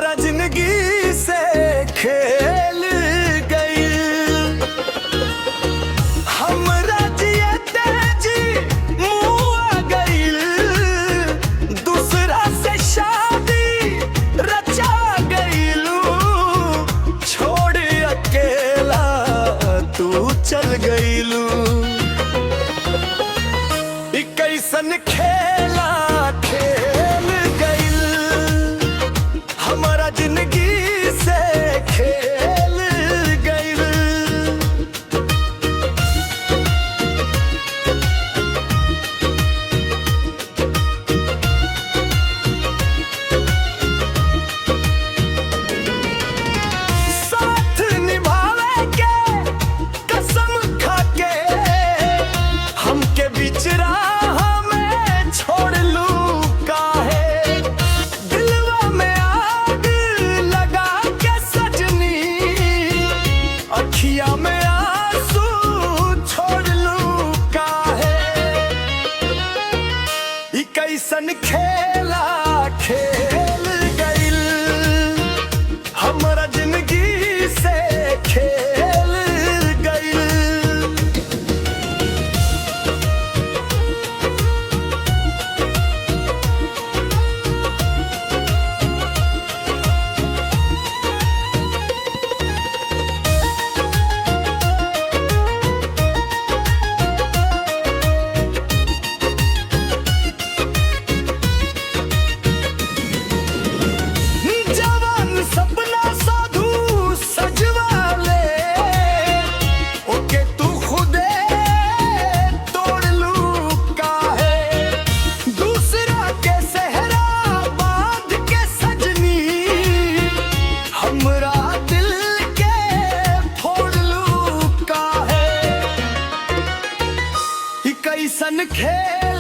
हमारा जिंदगी से खेल गई। हमरा जियते जी मुआ गई, दूसरा से शादी रचा गईलू, छोड़ अकेला तू चल गईलू। कैसन खेला खेल गईल, हमारा जिंदगी से खेल गईल। साथ निभावे के कसम खाके हमके बीच राह में छोड़ लू काहे। दिलवा में आग लगा के सजनी, अखिया में आंसू छोड़ लू काहे। ई कैसन खेला खेल गईल, हमरा जिंदगी से खेल गईल। सपना साधु सजवाले ओके तू खुदे तोड़ लू काहे। दूसरा के सहरा बांध के सजनी, हमरा दिल के फोड़ लू काहे। ई कैसन खेल